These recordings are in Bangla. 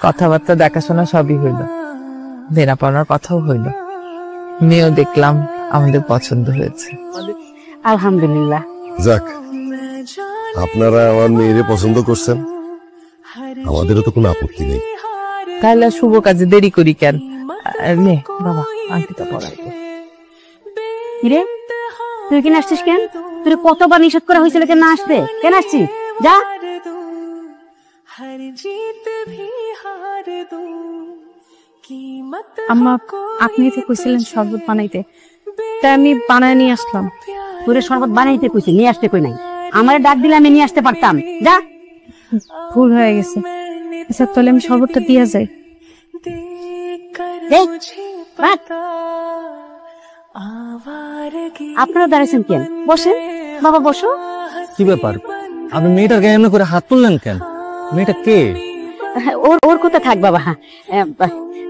কথাবার্তা দেখাশোনা সবই হইল, দেনা পাওনার কথাও হইল, মেয়েও দেখলাম আমাদের পছন্দ হয়েছে। আলহামদুলিল্লাহ। যাক, আপনারা আমার মেয়েরে পছন্দ করছেন, আমাদেরও তো কোনো আপত্তি নেই। তাহলে শুভ কাজে দেরি করি কেন? নে বাবা, আংটিটা পরাই দে। কিরে, তুই কেন আসছিস? কেন তোর কতবার নিষেধ করা হয়েছিল কেন না আসতে? কেন আসছিস? যা। আম্মা, আপনি তো কইছিলেন শরবত বানাইতে, তাই আমি বানায় নিয়ে আসলাম। তোরে শরবত বানাইতে কইছি, নিয়ে আসতে কই নাই। আমারে ডাক দিলে আমি নিয়ে আসতে পারতাম। যা। ভুল হয়ে গেছে। আচ্ছা তাহলে আমি শরবতটা দিয়ে যাই। আপনারা দাঁড়াইছেন কেন? বসেন বাবা, বসো। কি ব্যাপার, আপনি মেয়েটার গায়ে এমনি করে হাত তুললেন কেন? মেয়েটা কে? ওর ওর কথা থাক বাবা।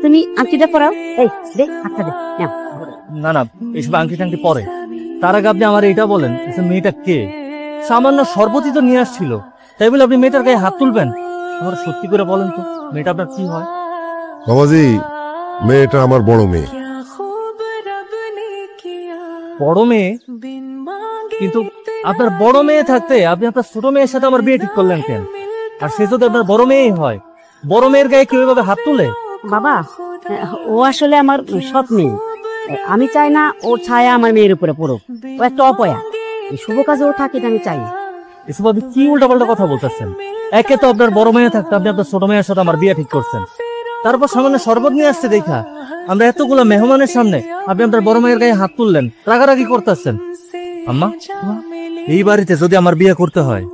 তুমি আংটিটা পরাও। এই দে, হাতটা দে। নাও। না না, এসব আংটি টাংটি পরে। তার আগে আপনি আমার এটা বলেন, মেয়েটা কে? সামান্য শরবতই তো নিয়ে আসছিল, তাই বলে আপনি মেয়েটার গায়ে হাত তুলবেন? আমার সত্যি করে বলেন তো, মেয়েটা আপনার কি হয়? বাবাজি, মেয়েটা আমার বড় মেয়ে। বড় মেয়ে? কিন্তু আপনার বড় মেয়ে থাকতে আপনি আপনার ছোট মেয়ের সাথে আমার বিয়ে ঠিক করলেন কেন? আর সে যদি আপনার বড় মেয়েই হয়, বড় মেয়ের গায়ে কেউ এভাবে হাত তুলে? বাবা, ও আসলে আমার সৎ মেয়ে। আমি চাই না ওর ছায়া আমার মেয়ের উপরে পড়ুক। ও একটা অপয়া, এই শুভ কাজে ও থাকে, এটা আমি চাই না। এসব আপনি কি উল্টাপাল্টা কথা বলতেছেন? একে তো আপনার বড় মেয়ে থাকতে আপনি আপনার ছোট মেয়ের সাথে আমার বিয়ে ঠিক করছেন, তারপর সামান্য শরবত নিয়ে আসছে দেখা আমরা এতগুলো মেহমানের সামনে আপনি আপনার বড় মেয়ের গায়ে হাত তুললেন, রাগারাগি করতেছেন। আম্মা, এই বাড়িতে যদি আমার বিয়ে করতে হয়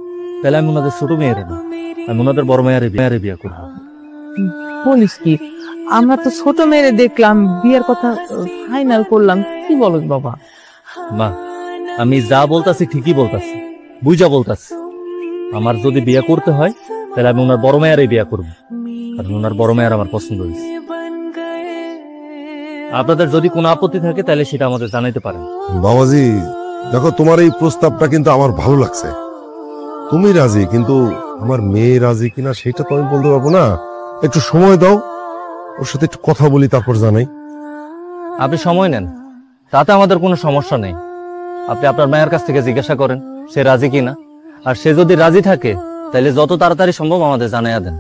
তাহলে আমি ওনাদের ছোট মেয়ের না, আমি ওনাদের বড় মেয়ের বিয়ে করবো। বলিস কি? আমরা তো ছোট মেয়েরে দেখলাম, বিয়ের কথা ফাইনাল করলাম, কি বলো বাবা? মা, আমি যা বলতাছি ঠিকই বলতাছি, বুঝা বলতাছি। আমার যদি বিয়ে করতে হয় তাহলে আমি ওনার বড় মেয়েরই বিয়ে করবো, কারণ ওনার বড় মেয়ের আমার পছন্দ হয়েছে। আপনাদের যদি কোনো আপত্তি থাকে তাহলে সেটা আমাদের জানাইতে পারেন। বাবাজি দেখো, তোমার এই প্রস্তাবটা কিন্তু আমার ভালো লাগছে। তুমি রাজি, কিন্তু আমার মেয়ে রাজি কিনা সেটা তো আমি বলতে পারবো না। একটু সময় দাও, ওর সাথে একটু কথা বলি, তারপর জানাই। আপনি সময় নেন, তাতে আমাদের কোনো সমস্যা নেই। আপনি আপনার মায়ের কাছ থেকে জিজ্ঞাসা করেন সে রাজি কিনা, আর সে যদি রাজি থাকে তাহলে যত তাড়াতাড়ি সম্ভব আমাদের জানাইয়া দেন।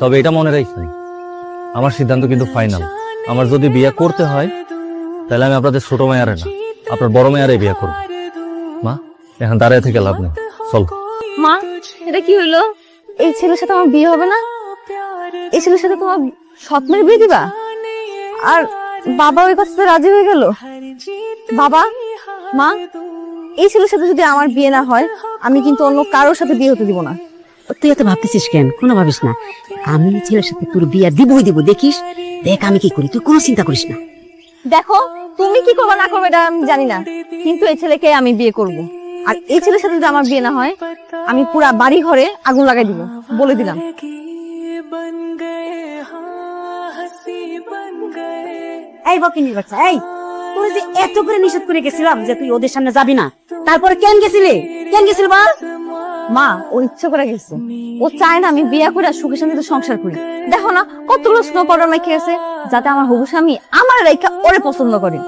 তবে এটা মনে রাখবেন, আমার সিদ্ধান্ত কিন্তু ফাইনাল। আমার যদি বিয়ে করতে হয় তাহলে আমি আপনাদের ছোট মেয়ারে না, আপনার বড় মেয়ারে বিয়ে করব। মা, এখন দাঁড়িয়ে থেকে লাভ নেই, চল। মা, এটা কি হলো? এই ছেলের সাথে আমার বিয়ে হবে না? এই ছেলের সাথে তোমার স্বপ্নের বিয়ে দিবা? আর বাবা ওই কথাতে রাজি হয়ে গেল? বাবা, মা, এই ছেলের সাথে যদি আমার বিয়ে না হয় আমি কিন্তু অন্য কারোর সাথে বিয়ে হতে দিব না। তুই এত ভাবতেছিস কেন? কোনো ভাবিস না, আমি ছেলের সাথে তোর বিয়ে দিবই দিব। দেখিস, দেখ আমি কি করি, তুই কোনো চিন্তা করিস না। দেখো, তুমি কি করবে না করবে এটা আমি জানি না, কিন্তু এই ছেলেকে আমি বিয়ে করব। আর এই ছেলের সাথে যদি আমার বিয়ে না হয় আমি পুরা বাড়ি ঘরে আগুন লাগাই দিব, বলে দিলাম। এই বকিনির বাচ্চা, এই তুই যে এত করে নিষেধ করে গেছিলাম যে তুই ওদের সামনে যাবি না, তারপরে কেন গেছিলি? কেন গেছিল বল? মা, ও ইচ্ছে করে গেছে, ও চায় না আমি বিয়ে করে সুখে শান্তিতে সংসার করি। দেখো না কতগুলো স্নো পাউডার মেখে আছে, যাতে আমার হবু স্বামী আমার রেখা ওরে পছন্দ করে।